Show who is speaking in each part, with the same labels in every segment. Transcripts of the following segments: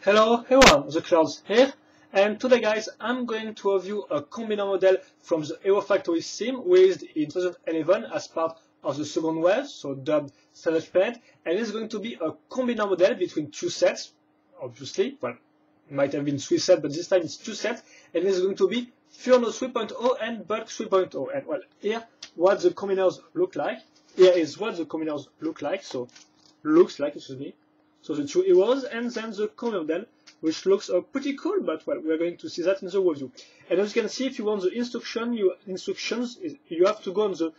Speaker 1: Hello everyone, the Clouds here, and today guys I'm going to review a combiner model from the Hero Factory theme released in 2011 as part of the second wave, so dubbed Savage Planet, and it's going to be a combiner model between two sets, obviously, well, it might have been three sets, but this time it's two sets, and it's going to be Furno 3.0 and Bulk 3.0, and well, here what the combiners look like. Here is what the combiners look like, so excuse me. So the two heroes, and then the combiner model, which looks pretty cool, but well, we're going to see that in the review. And as you can see, if you want the instructions, you have to go on the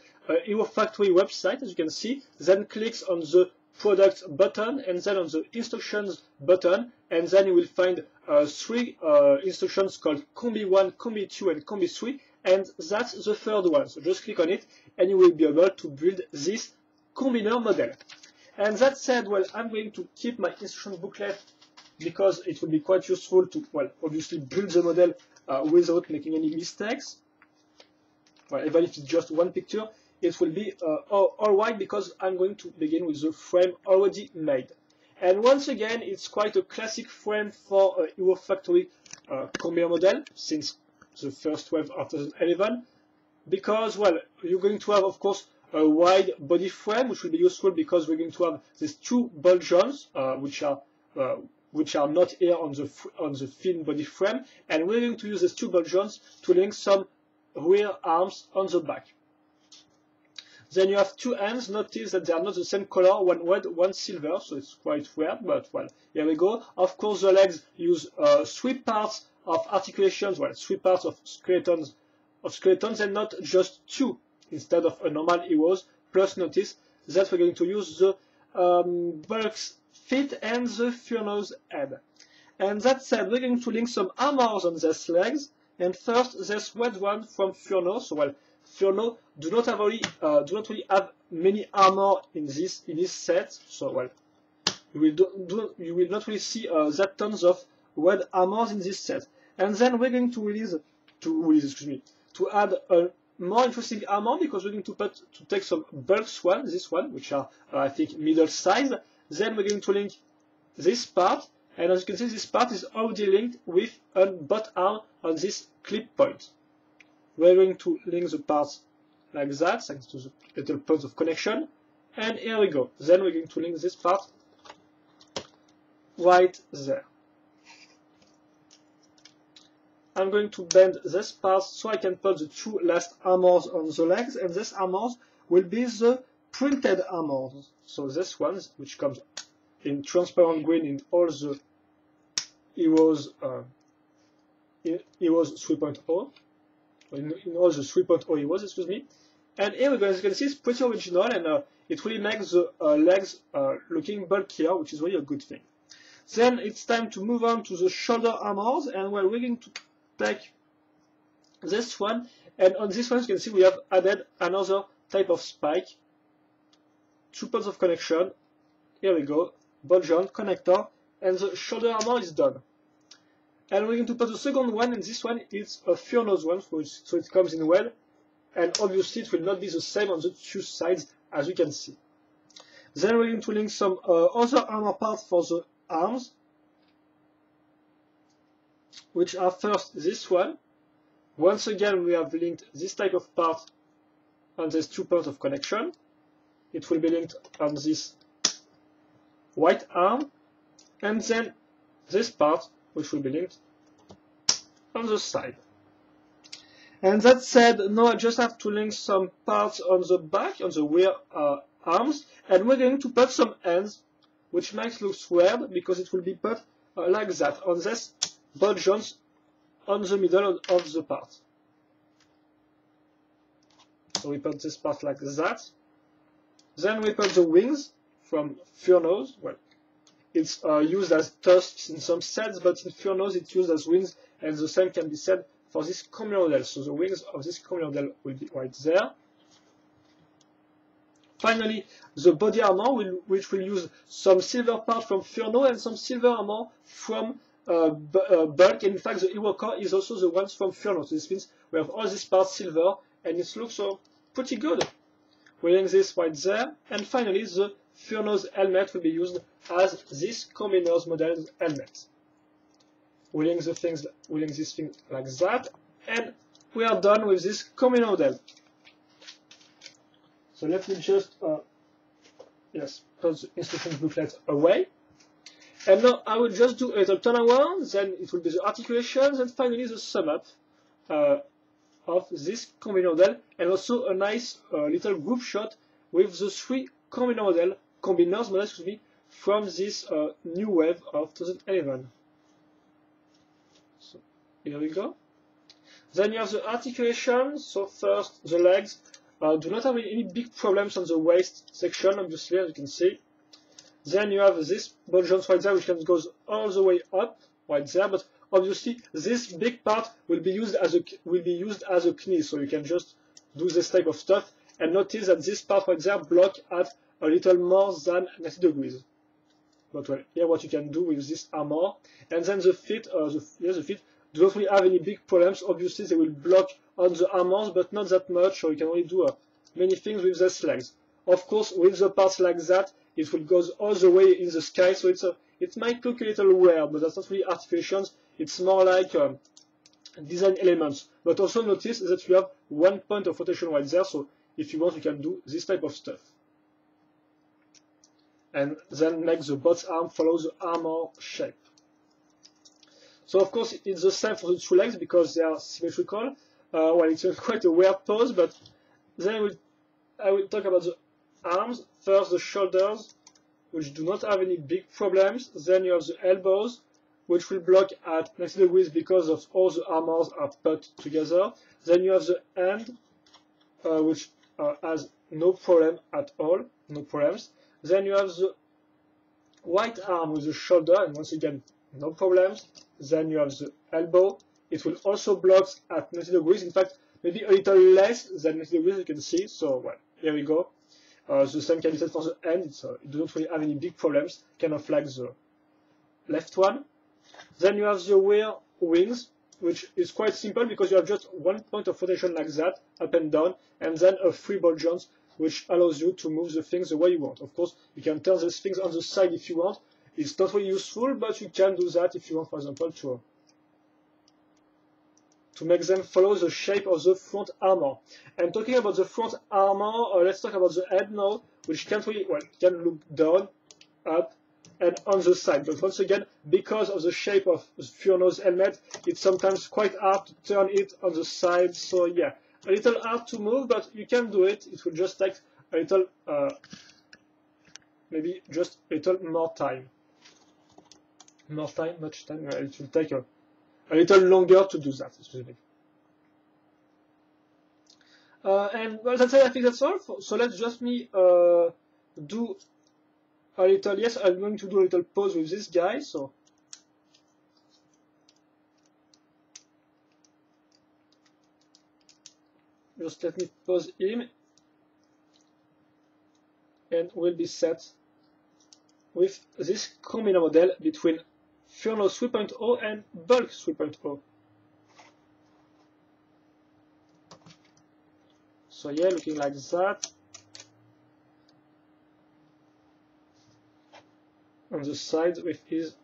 Speaker 1: Hero Factory website, as you can see, then click on the product button, and then on the instructions button, and then you will find three instructions called Combi 1, Combi 2, and Combi 3, and that's the third one. So just click on it, and you will be able to build this combiner model. And that said, well, I'm going to keep my instruction booklet because it will be quite useful to, well, obviously build the model without making any mistakes. Well, even if it's just one picture, it will be alright because I'm going to begin with the frame already made. And once again, it's quite a classic frame for a Hero Factory combiner model since the first wave of 2011, because, well, you're going to have, of course, a wide body frame, which will be useful because we're going to have these two ball joints, which are not here on the thin body frame, and we're going to use these two ball joints to link some rear arms on the back. Then you have two hands. Notice that they are not the same color, one red, one silver, so it's quite weird, but well, here we go. Of course, the legs use three parts of articulations, well, three parts of skeletons, and not just two instead of a normal heroes. Plus, notice that we're going to use the Bulk's feet and the Furno's head. And that said, we're going to link some armors on these legs. And first, this red one from Furno. So, well, Furno do not really have many armor in this set. So, well, you will not really see that tons of red armors in this set. And then we're going to add a more interesting armor because we're going to take some Bulk's one, this one, which are I think middle size. Then we're going to link this part, and as you can see, this part is already linked with a butt arm on this clip point. We're going to link the parts like that, thanks to the little points of connection, and here we go. Then we're going to link this part right there. I'm going to bend this part so I can put the two last armors on the legs, and these armors will be the printed armors. So this one, which comes in transparent green in all the Heroes 3.0, in all the 3.0 Heroes, excuse me. And here we go, as you can see, it's pretty original, and it really makes the legs looking bulkier, which is really a good thing. Then it's time to move on to the shoulder armors, and well, we're going to take this one, and on this one you can see we have added another type of spike, two points of connection. Here we go, ball joint, connector, and the shoulder armor is done. And we're going to put the second one, and this one is a Furno's one, so it comes in well, and obviously it will not be the same on the two sides, as you can see. Then we're going to link some other armor parts for the arms, which are first this one. Once again, we have linked this type of part on these two points of connection. It will be linked on this white arm, and then this part, which will be linked on the side. And that said, now I just have to link some parts on the back, on the rear arms, and we're going to put some ends, which makes look weird because it will be put like that on this ball joints on the middle of the part. So we put this part like that. Then we put the wings from Furno's. Well, it's used as tusks in some sets, but in Furno's it's used as wings, and the same can be said for this combiner model. So the wings of this combiner model will be right there. Finally, the body armor, which will use some silver part from Furno and some silver armor from Bulk. In fact, the hero core is also the ones from Furno. So this means we have all these parts silver, and it looks pretty good. We're link this right there. And finally, the Furno's helmet will be used as this combiner's model's helmet. wheeling these things like that, and we are done with this combiner model. So let me just put the instruction booklet away. And now I will just do a little turnaround, then it will be the articulations, and finally the sum up of this combiner model, and also a nice little group shot with the 3 combiners models from this new wave of 2011. So here we go. Then you have the articulation. So first, the legs do not have any big problems on the waist section, obviously, as you can see. Then you have this ball joint right there, which goes all the way up right there, but obviously this big part will be used as a knee, so you can just do this type of stuff. And notice that this part right there block at a little more than 90 degrees. But well, here what you can do with this armor, and then the feet, the feet do not really have any big problems. Obviously they will block on the armors, but not that much, so you can only do many things with these legs. Of course, with the parts like that, it will go all the way in the sky, so it might look a little weird, but that's not really articulations. It's more like design elements. But also notice that you have 1 point of rotation right there, so if you want, you can do this type of stuff. And then make the bot arm follow the armor shape. So of course it's the same for the 2 legs because they are symmetrical. Well, it's quite a weird pose, but then I will talk about the arms. First the shoulders, which do not have any big problems. Then you have the elbows, which will block at 90 degrees because of all the armors are put together. Then you have the hand, which has no problem at all, no problems. Then you have the right arm with the shoulder, and once again, no problems. Then you have the elbow. It will also block at 90 degrees. In fact, maybe a little less than 90 degrees, you can see. So, well, here we go. The same can be said for the hand. It doesn't really have any big problems, kind of like the left one. Then you have the rear wings, which is quite simple because you have just 1 point of rotation like that, up and down, and then a free ball joint, which allows you to move the things the way you want. Of course, you can turn these things on the side if you want. It's not really useful, but you can do that if you want, for example, to make them follow the shape of the front armor. And talking about the front armor, let's talk about the head now, which can't really, well, can look down, up, and on the side. But once again, because of the shape of Furno's helmet, it's sometimes quite hard to turn it on the side. So yeah, a little hard to move, but you can do it. It will just take a little, maybe just a little more time. Much time. It will take a little longer to do that, especially. And well, that's it. I think that's all. So let's just do a little. Yes, I'm going to do a little pose with this guy. So just let me pose him, and we'll be set with this combiner model between Furno 3.0 and Bulk 3.0. So yeah, looking like that. On the side with his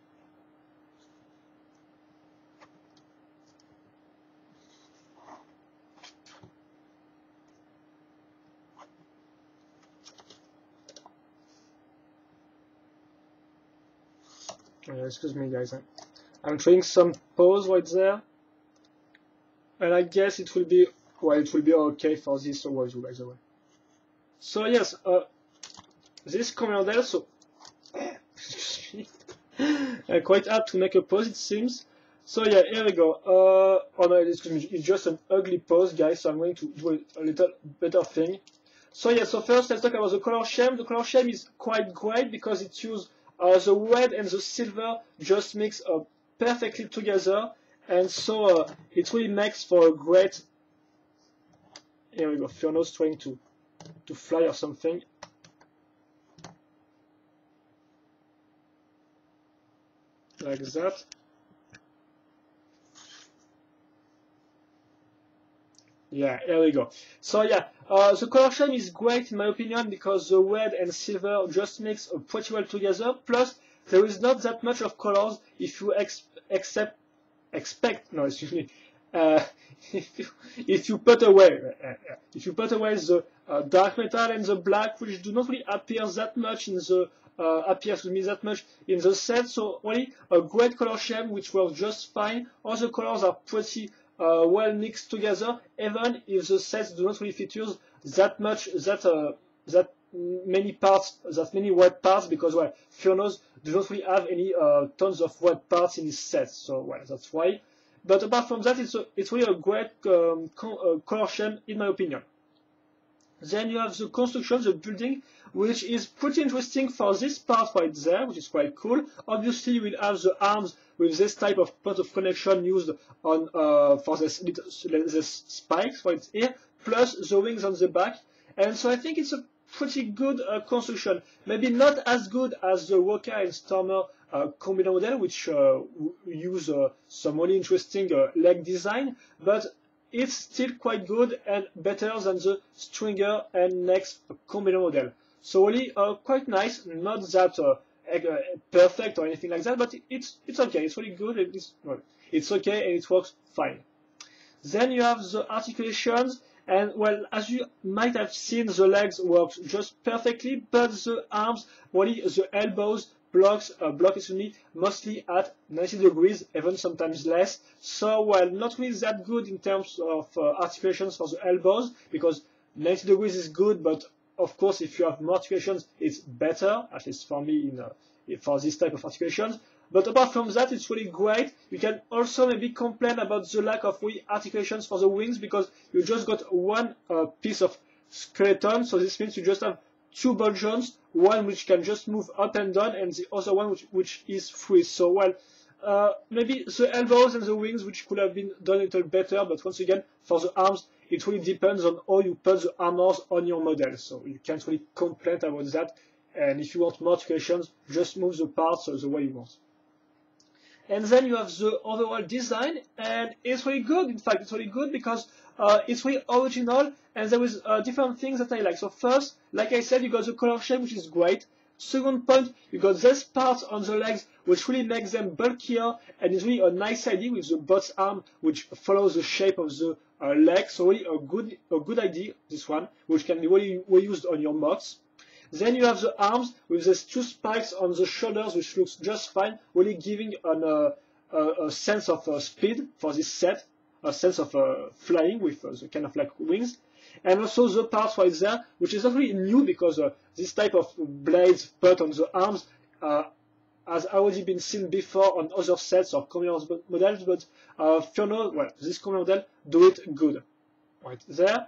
Speaker 1: excuse me guys, I'm trying some pose right there, and I guess it will be, well, it will be okay for this overview, by the way. So yes, this combiner model, so quite hard to make a pose, it seems. So yeah, here we go. Oh no, excuse me, it's just an ugly pose, guys, so I'm going to do a little better thing. So yeah, so first let's talk about the color scheme. The color scheme is quite great because it uses the red and the silver just mix perfectly together, and so it really makes for a great. Here we go. Furno's trying to fly or something. Like that. Yeah, here we go. So yeah, the color scheme is great in my opinion because the red and silver just mix pretty well together. Plus, there is not that much of colors if you accept expect, no, excuse me, uh, if you put away the dark metal and the black, which do not really appear that much in the that much in the set, so really a great color scheme which works just fine. All the colors are pretty well mixed together, even if the sets do not really feature that much that many parts, that many white parts, because well, Furnos do not really have any tons of white parts in his set, so well, that's why. But apart from that, it's really a great color scheme in my opinion. Then you have the construction, the building, which is pretty interesting for this part right there, which is quite cool. Obviously, you will have the arms with this type of point of connection used on for this spikes right here, plus the wings on the back. And so I think it's a pretty good construction. Maybe not as good as the Walker and Stormer combiner model, which use some really interesting leg design, but it's still quite good and better than the Stringer and Next combiner model. So really quite nice, not that perfect or anything like that, but it's okay. It's really good. It's okay and it works fine. Then you have the articulations, and well, as you might have seen, the legs work just perfectly, but the arms, really the elbows block mostly at 90 degrees, even sometimes less. So well, not really that good in terms of articulations for the elbows, because 90 degrees is good, but of course if you have more articulations it's better, at least for me for this type of articulations. But apart from that, it's really great. You can also maybe complain about the lack of articulations for the wings, because you just got one piece of skeleton, so this means you just have two ball joints, one which can just move up and down, and the other one which is free. So well, maybe the elbows and the wings, which could have been done a little better, but once again, for the arms, it really depends on how you put the armors on your model, so you can't really complain about that. And if you want more articulations, just move the parts the way you want. And then you have the overall design, and it's really good. In fact, it's really good because it's really original, and there is different things that I like. So first, like I said, you got the color scheme, which is great. Second point, you got this part on the legs, which really makes them bulkier, and is really a nice idea with the bot arm, which follows the shape of the leg. So really a good idea, this one, which can be really used on your mods. Then you have the arms with these two spikes on the shoulders, which looks just fine, really giving a sense of speed for this set, a sense of flying with the kind of like wings. And also the parts right there, which is not really new, because this type of blades put on the arms has already been seen before on other sets or combiner models, but Furno, well, this combiner model do it good. Right there.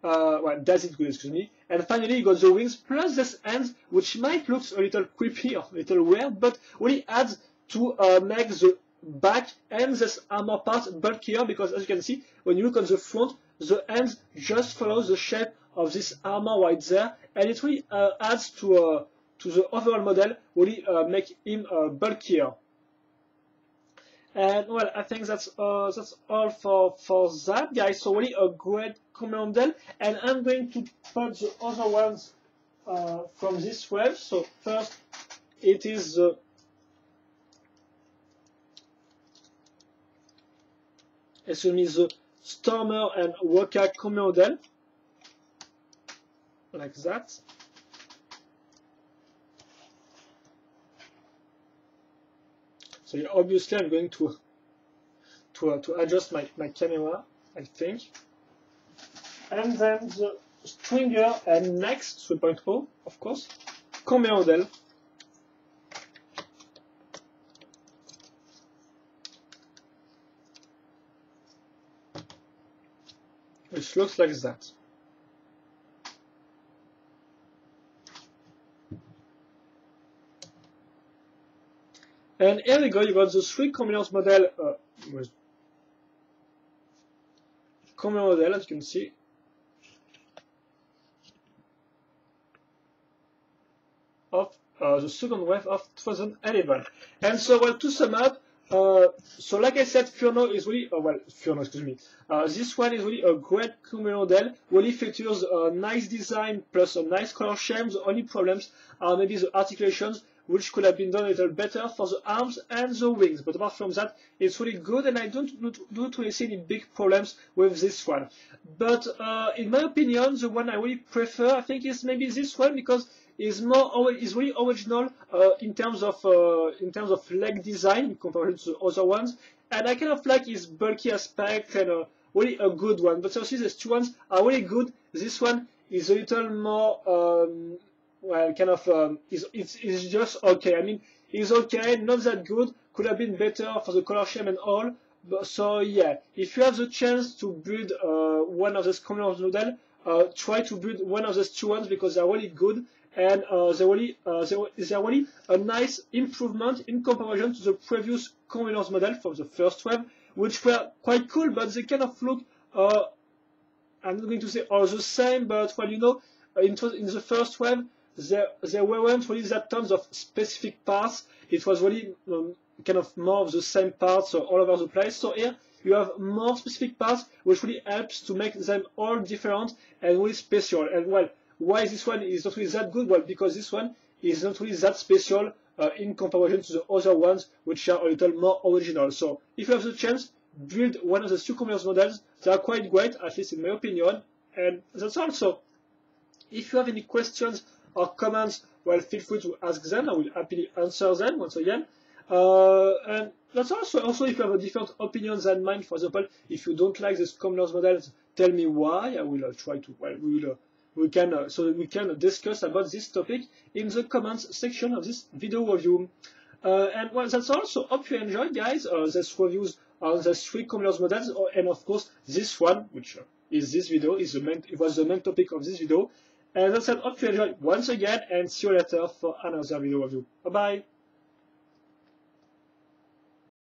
Speaker 1: Well, does it good, excuse me. And finally, you got the wings plus this hands, which might look a little creepy or a little weird, but really adds to make the back and this armor part bulkier, because as you can see, when you look on the front, the hands just follow the shape of this armor right there, and it really adds to the overall model, really make him bulkier. And well, I think that's all for that, guys. So really a great combiner model, and I'm going to put the other ones from this wave. So first, it is the Stormer and Walker combiner model, like that. So obviously I'm going to adjust my camera, I think. And then the Stringer and Next 3.0, of course, combiner model. Which looks like that. And here we go, you got the three combiners model, combiner model, as you can see. Of the second wave of 2011. And so, well, to sum up, so like I said, Furno is really, this one is really a great combiner model, really features a nice design plus a nice color scheme. The only problems are maybe the articulations, which could have been done a little better for the arms and the wings. But apart from that, it's really good, and I don't really see any big problems with this one. But in my opinion, the one I really prefer, I think, is maybe this one, because is really original in terms of leg design in comparison to the other ones, and I kind of like its bulky aspect and really a good one. But obviously these two ones are really good. This one is a little more well, kind of it's just okay. I mean, it's okay, not that good. Could have been better for the color scheme and all. But, so yeah, if you have the chance to build one of those common model, try to build one of those two ones, because they're really good. And they're really a nice improvement in comparison to the previous Combiners model from the first wave, which were quite cool, but they kind of look, I'm not going to say all the same, but well, you know, in the first wave, there weren't really that tons of specific parts. It was really kind of more of the same parts all over the place. So here, you have more specific parts, which really helps to make them all different and really special. And well, why this one is not really that good? Well, because this one is not really that special in comparison to the other ones, which are a little more original. So if you have the chance, build one of the two Combiners models. They are quite great, at least in my opinion. And that's all. So if you have any questions or comments, well, feel free to ask them. I will happily answer them once again. And that's also if you have a different opinion than mine, for example, if you don't like this Combiners models, tell me why. I will try to, well, we can discuss about this topic in the comments section of this video review. And well, that's all. So hope you enjoyed, guys, this reviews on the 3 Combiners models, and of course this one, which is this video, it was the main topic of this video. And that's all. Hope you enjoyed once again, and see you later for another video review. Bye bye.